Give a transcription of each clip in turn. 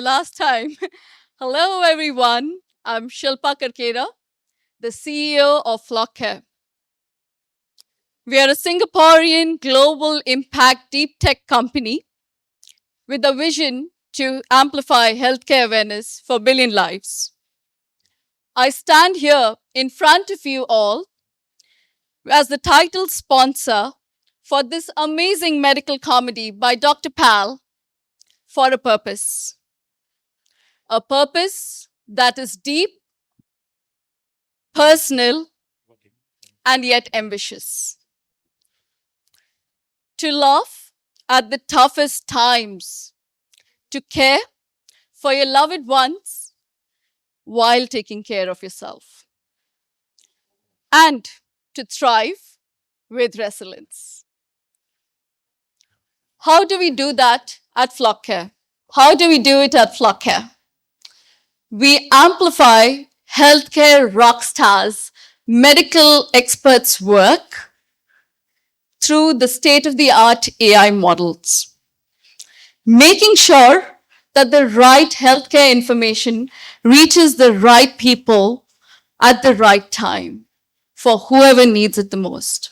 last time. Hello, everyone. I'm Shilpa Karkeraa, the CEO of Floc. We are a Singaporean global impact deep tech company with a vision to amplify healthcare awareness for billion lives. I stand here in front of you all as the title sponsor for this amazing medical comedy by Dr. Pal for a purpose. A purpose that is deep, personal, and yet ambitious. To laugh at the toughest times, to care for your loved ones while taking care of yourself, and to thrive with resilience. How do we do that at Floc? How do we do it at Floc? We amplify healthcare rock stars, medical experts' work through the state-of-the-art AI models, making sure that the right healthcare information reaches the right people at the right time for whoever needs it the most.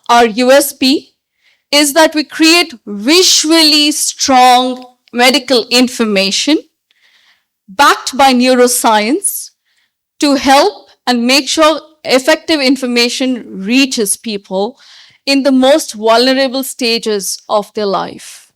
Our USP is that we create visually strong medical information backed by neuroscience to help and make sure effective information reaches people in the most vulnerable stages of their life.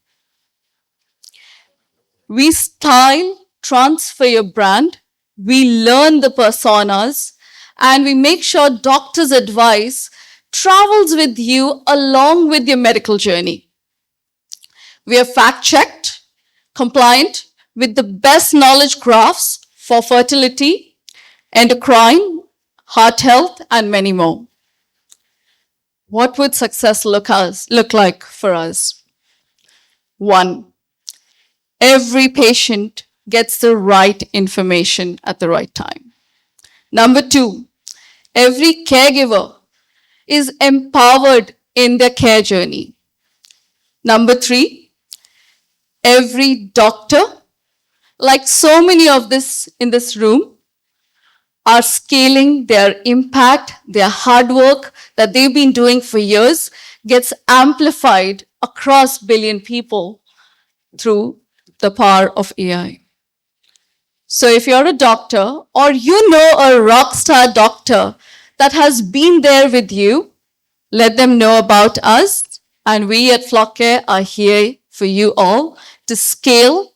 We style, transfer your brand, we learn the personas, and we make sure doctor's advice travels with you along with your medical journey. We are fact-checked, compliant with the best knowledge graphs for fertility, endocrine, heart health, and many more. What would success look like for us? 1, every patient gets the right information at the right time. Number 2, every caregiver is empowered in their care journey. Number 3, every doctor, like so many of this in this room, are scaling their impact, their hard work that they've been doing for years gets amplified across billion people through the power of AI. So if you're a doctor or you know a rock star doctor that has been there with you, let them know about us. And we at Floc are here for you all to scale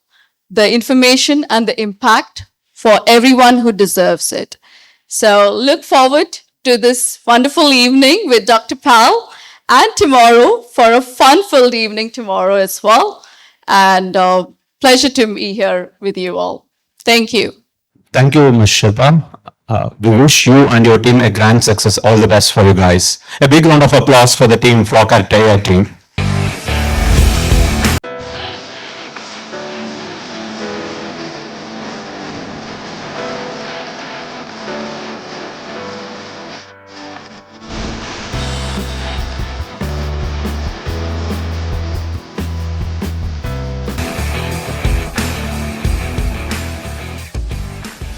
the information and the impact for everyone who deserves it. So look forward to this wonderful evening with Dr. Pal and tomorrow for a fun-filled evening tomorrow as well. And pleasure to be here with you all. Thank you. Thank you, Ms. Shilpa. We wish you and your team a grand success. All the best for you guys. A big round of applause for the team, Floc and AI team.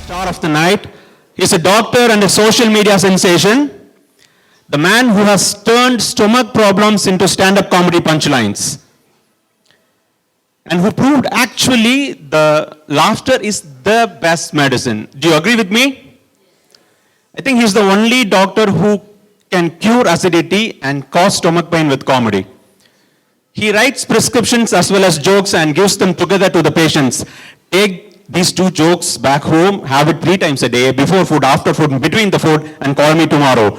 Star of the night. He's a doctor and a social media sensation. The man who has turned stomach problems into stand-up comedy punchlines. And who proved actually the laughter is the best medicine. Do you agree with me? I think he's the only doctor who can cure acidity and cause stomach pain with comedy. He writes prescriptions as well as jokes and gives them together to the patients. Take these 2 jokes back home, have it 3 times a day, before food, after food, between the food, and call me tomorrow.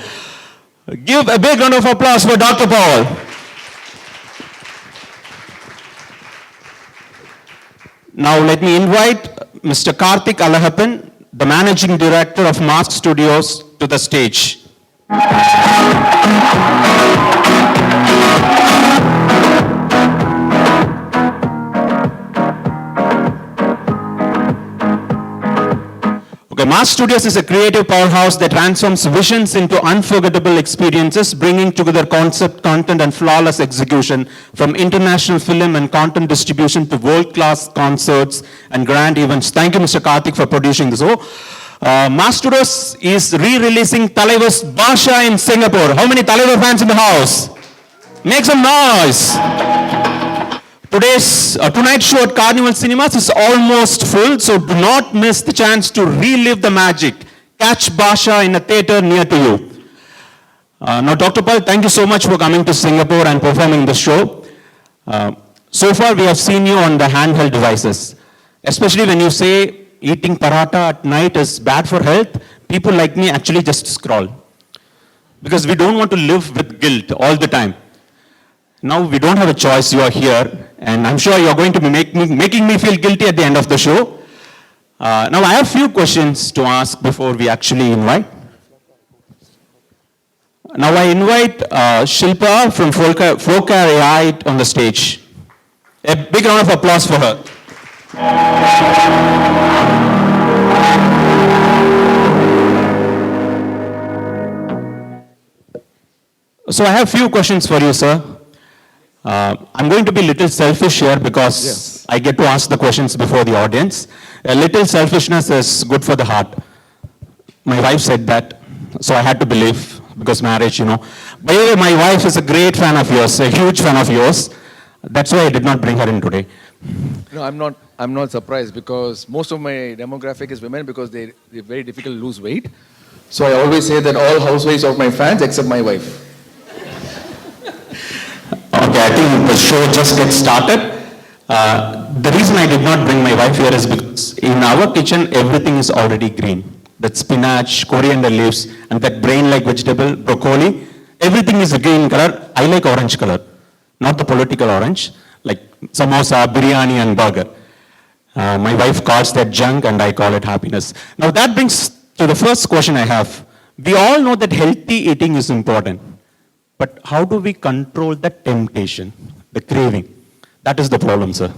Give a big round of applause for Dr. Paul. Now let me invite Mr. Karthik Alagappan, the Managing Director of Mask Studios, to the stage. Okay, The Mass Studios is a creative powerhouse that transforms visions into unforgettable experiences, bringing together concept, content, and flawless execution, from international film and content distribution to world-class concerts and grand events. Thank you, Mr. Karthik, for producing this. Mass Studios is re-releasing Talaivar's Basha in Singapore. How many Talaivar fans in the house? Make some noise. Tonight's show at Carnival Cinemas is almost full, so do not miss the chance to relive the magic. Catch Basha in a theater near to you. Now, Dr. Pal, thank you so much for coming to Singapore and performing the show. So far, we have seen you on the handheld devices. Especially when you say eating paratha at night is bad for health, people like me actually just scroll. Because we don't want to live with guilt all the time. Now we don't have a choice, you are here, and I'm sure you're going to be making me feel guilty at the end of the show. Now I have a few questions to ask before we actually invite. Now I invite Shilpa from Floc AI on the stage. A big round of applause for her. So I have a few questions for you, sir. I'm going to be a little selfish here because I get to ask the questions before the audience. A little selfishness is good for the heart. My wife said that, so I had to believe, because marriage, you know. By the way, my wife is a great fan of yours, a huge fan of yours. That's why I did not bring her in today. No, I'm not surprised, because most of my demographic is women, because they're very difficult to lose weight. So I always say that all housewives are my fans except my wife. Okay, I think the show just gets started. The reason I did not bring my wife here is because in our kitchen, everything is already green. That spinach, coriander leaves, and that brain-like vegetable, broccoli, everything is a green color. I like orange color, not the political orange, like samosa, biryani, and burger. My wife calls that junk, and I call it happiness. Now that brings to the first question I have. We all know that healthy eating is important. But how do we control the temptation, the craving? That is the problem, sir.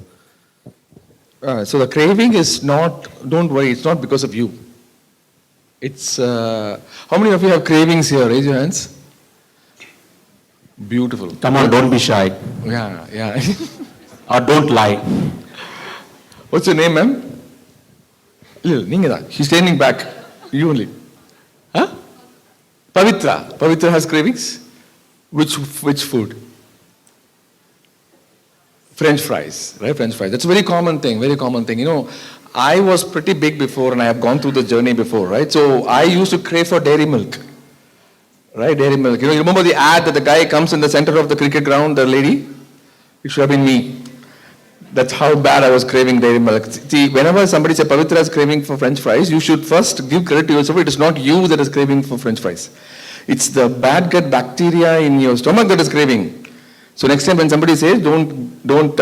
So the craving is not, don't worry, it's not because of you. It's, how many of you have cravings here? Raise your hands. Beautiful. Come on, don't be shy. Yeah. Or don't lie. What's your name, ma'am? She's standing back. You only. Huh? Pavitra. Pavitra has cravings? Which food? French fries, right? French fries. That's a very common thing, very common thing. You know, I was pretty big before and I have gone through the journey before, right? So I used to crave for dairy milk, right? Dairy milk. You know, you remember the ad that the guy comes in the center of the cricket ground, the lady? It should have been me. That's how bad I was craving dairy milk. See, whenever somebody says Pavitra is craving for French fries, you should first give credit to yourself. It is not you that is craving for French fries. It's the bad gut bacteria in your stomach that is craving. So next time when somebody says, don't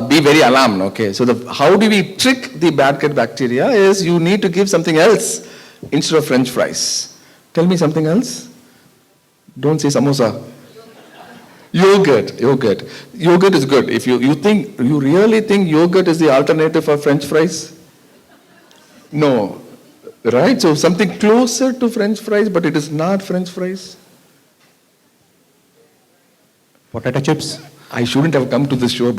be very alarmed, okay? So how do we trick the bad gut bacteria is you need to give something else instead of French fries. Tell me something else. Don't say samosa. Yogurt. Yogurt is good. If you really think yogurt is the alternative for French fries? No. Right? So something closer to French fries, but it is not French fries. Potato chips? I shouldn't have come to this show.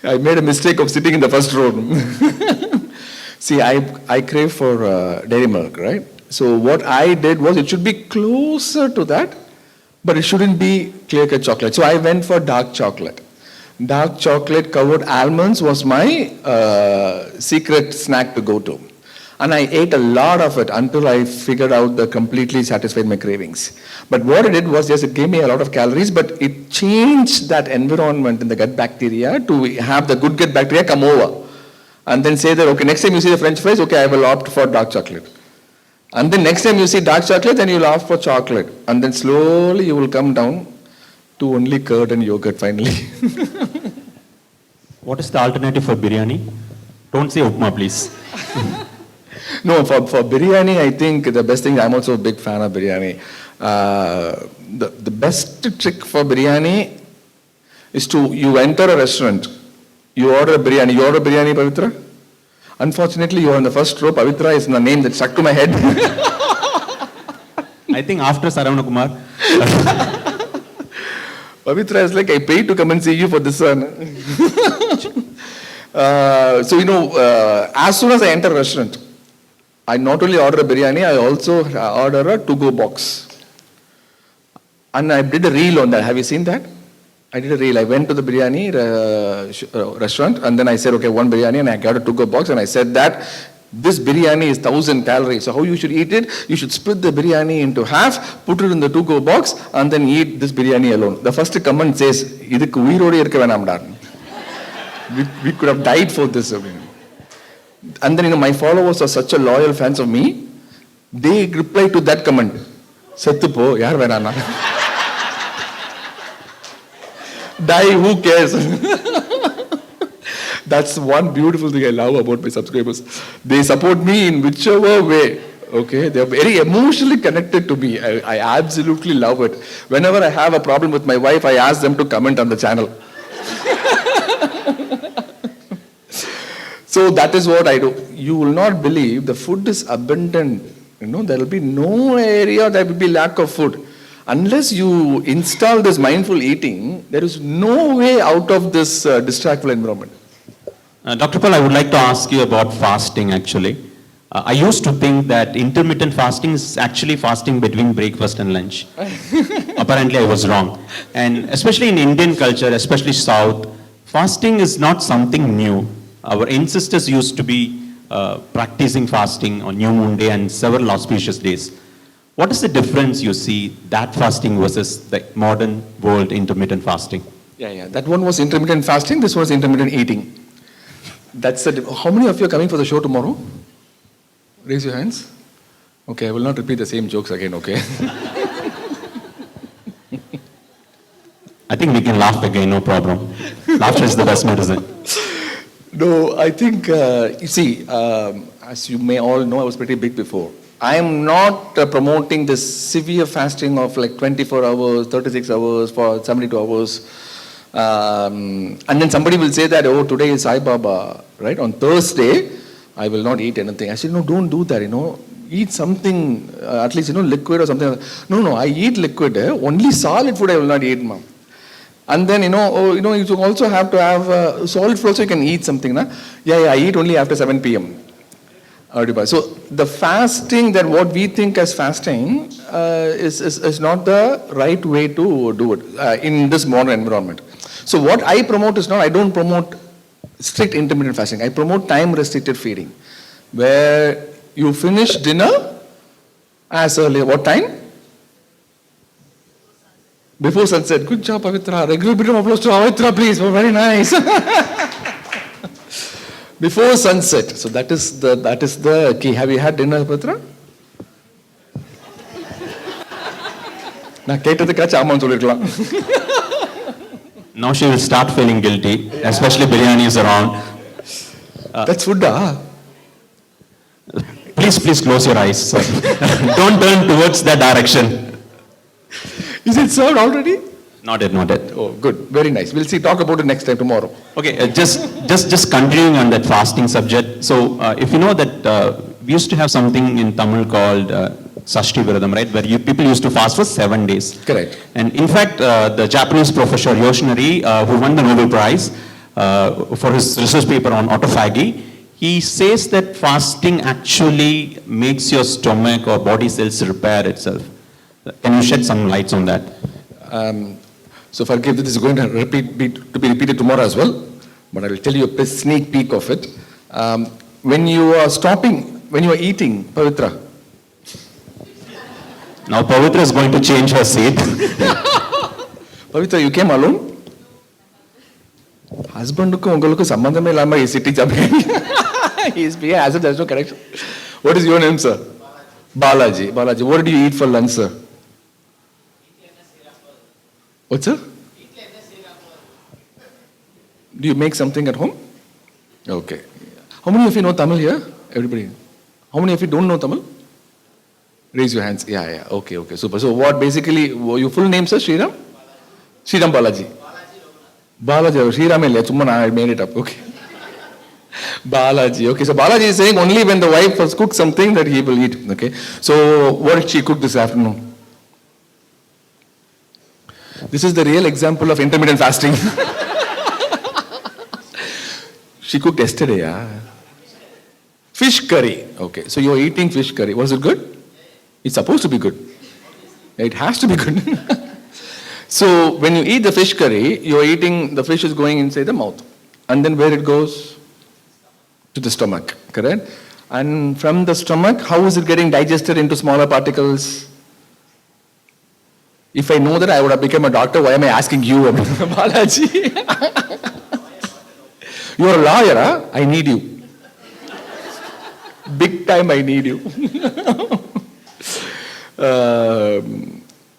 I made a mistake of sitting in the first row. See, I crave for dairy milk, right? So what I did was, it should be closer to that, but it shouldn't be clear-cut chocolate. So I went for dark chocolate. Dark chocolate covered almonds was my secret snack to go to. And I ate a lot of it until I figured out that completely satisfied my cravings. But what it did was, yes, it gave me a lot of calories, but it changed that environment in the gut bacteria to have the good gut bacteria come over. And then say that, okay, next time you see the French fries, okay, I will opt for dark chocolate. And then next time you see dark chocolate, then you'll opt for chocolate. And then slowly you will come down to only curd and yogurt finally. What is the alternative for biryani? Don't say upma, please. No, for biryani, I think the best thing, I'm also a big fan of biryani. The best trick for biryani is you enter a restaurant, you order biryani. You order biryani, Pavitra? Unfortunately, you are in the first row. Pavitra is the name that stuck to my head. I think after Saravanakumar. Pavitra is like, I paid to come and see you for this one. As soon as I enter a restaurant, I not only order a biryani, I also order a to-go box. And I did a reel on that. Have you seen that? I did a reel. I went to the biryani restaurant and then I said, okay, one biryani, and I got a to-go box, and I said that this biryani is 1,000 calories. So how you should eat it? You should split the biryani into half, put it in the to-go box, and then eat this biryani alone. The first comment says, "Idukku uirode irukka venamda." We could have died for this. And then my followers are such a loyal fans of me. They replied to that comment, "Settu po, yaar venana." Die, who cares? That's one beautiful thing I love about my subscribers. They support me in whichever way. Okay, they're very emotionally connected to me. I absolutely love it. Whenever I have a problem with my wife, I ask them to comment on the channel. So that is what I do. You will not believe the food is abundant. There will be no area that will be lack of food. Unless you install this mindful eating, there is no way out of this distractful environment. Dr. Paul, I would like to ask you about fasting actually. I used to think that intermittent fasting is actually fasting between breakfast and lunch. Apparently I was wrong. And especially in Indian culture, especially South, fasting is not something new. Our ancestors used to be practicing fasting on New Moon Day and several auspicious days. What is the difference you see that fasting versus the modern world intermittent fasting? Yeah. That one was intermittent fasting, this was intermittent eating. How many of you are coming for the show tomorrow? Raise your hands. Okay, I will not repeat the same jokes again, okay? I think we can laugh again, no problem. Laughter is the best medicine. No, I think, as you may all know, I was pretty big before. I am not promoting this severe fasting of like 24 hours, 36 hours, for 72 hours. And then somebody will say that, oh, today is Sai Baba, right? On Thursday, I will not eat anything. I said, no, don't do that, Eat something, at least, liquid or something. No, I eat liquid. Only solid food I will not eat, ma'am. And then, you also have to have solid food so you can eat something. Na? Yeah, I eat only after 7 p.m. So the fasting, that what we think as fasting is not the right way to do it in this modern environment. So what I promote is I don't promote strict intermittent fasting. I promote time-restricted feeding, where you finish dinner as early. What time? Before sunset. Good job, Pavitra. Regular bit of applause to Pavitra, please. Very nice. Before sunset. So that is the key. Have you had dinner, Pavitra? Now she will start feeling guilty, especially biryani is around. That's food, Please close your eyes, sir. Don't turn towards that direction. Is it served already? Not yet. Oh, good. Very nice. We'll talk about it next time tomorrow. Okay, just continuing on that fasting subject. So, if you know that we used to have something in Tamil called Sashti Viradam, right? Where people used to fast for 7 days. Correct. And in fact, the Japanese professor Yoshinari, who won the Nobel Prize for his research paper on autophagy, he says that fasting actually makes your stomach or body cells repair itself. Can you shed some lights on that? So forgive that this is going to be repeated tomorrow as well, but I will tell you a sneak peek of it. When you are eating, Pavitra. Now Pavitra is going to change her seat. Pavitra, you came alone? Husband-ukku ungalukku sambandhame illama ee city jump. He is being as if there is no connection. What is your name, sir? Balaji. What did you eat for lunch, sir? What, sir? Do you make something at home? Okay. How many of you know Tamil here? Everybody. How many of you don't know Tamil? Raise your hands. Yeah. Okay. Super. So what basically, your full name, sir? Sriram? Sriram Balaji. Balaji. Sriram, I made it up. Okay. Balaji. Okay, so Balaji is saying only when the wife has cooked something that he will eat. Okay, so what did she cook this afternoon? This is the real example of intermittent fasting. She cooked yesterday, yeah. Fish curry. Okay, so you're eating fish curry. Was it good? It's supposed to be good. It has to be good. So when you eat the fish curry, you're eating, the fish is going inside the mouth. And then where it goes? To the stomach, correct? And from the stomach, how is it getting digested into smaller particles? If I know that, I would have become a doctor. Why am I asking you, Balaji? You're a lawyer, huh? I need you. Big time, I need you.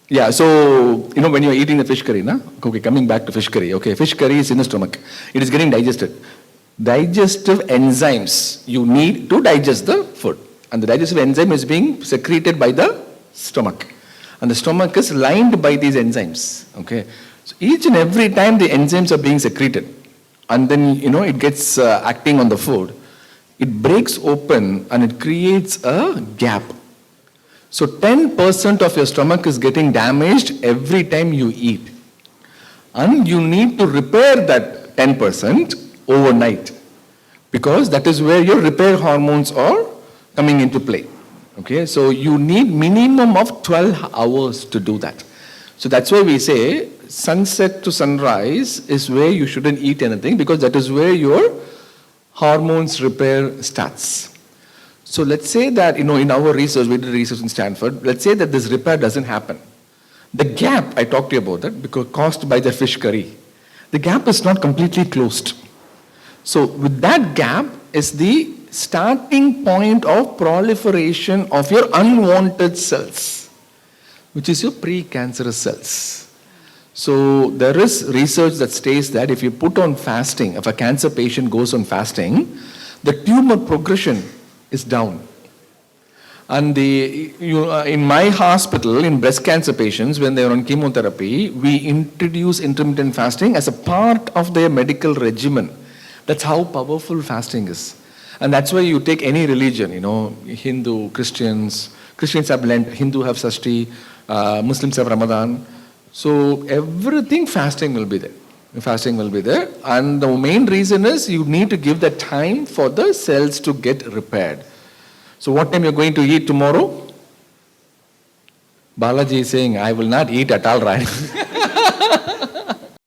Yeah, so, when you're eating the fish curry, okay, coming back to fish curry, okay, fish curry is in the stomach. It is getting digested. Digestive enzymes you need to digest the food. And the digestive enzyme is being secreted by the stomach. And the stomach is lined by these enzymes, okay. So each and every time the enzymes are being secreted, and then, it gets acting on the food, it breaks open and it creates a gap. So 10% of your stomach is getting damaged every time you eat. And you need to repair that 10% overnight, because that is where your repair hormones are coming into play. Okay, so you need minimum of 12 hours to do that. So that's why we say sunset to sunrise is where you shouldn't eat anything, because that is where your hormones repair starts. So let's say that, in our research, we did research in Stanford, let's say that this repair doesn't happen. The gap, I talked to you about that, because caused by the fish curry, the gap is not completely closed. So with that gap is the starting point of proliferation of your unwanted cells, which is your precancerous cells. So there is research that states that if you put on fasting, if a cancer patient goes on fasting, the tumor progression is down. And in my hospital, in breast cancer patients, when they are on chemotherapy, we introduce intermittent fasting as a part of their medical regimen. That's how powerful fasting is. And that's why you take any religion, Hindu, Christians have Lent, Hindu have Sashti, Muslims have Ramadan. So everything fasting will be there. Fasting will be there. And the main reason is you need to give that time for the cells to get repaired. So what time you're going to eat tomorrow? Balaji is saying, I will not eat at all, right?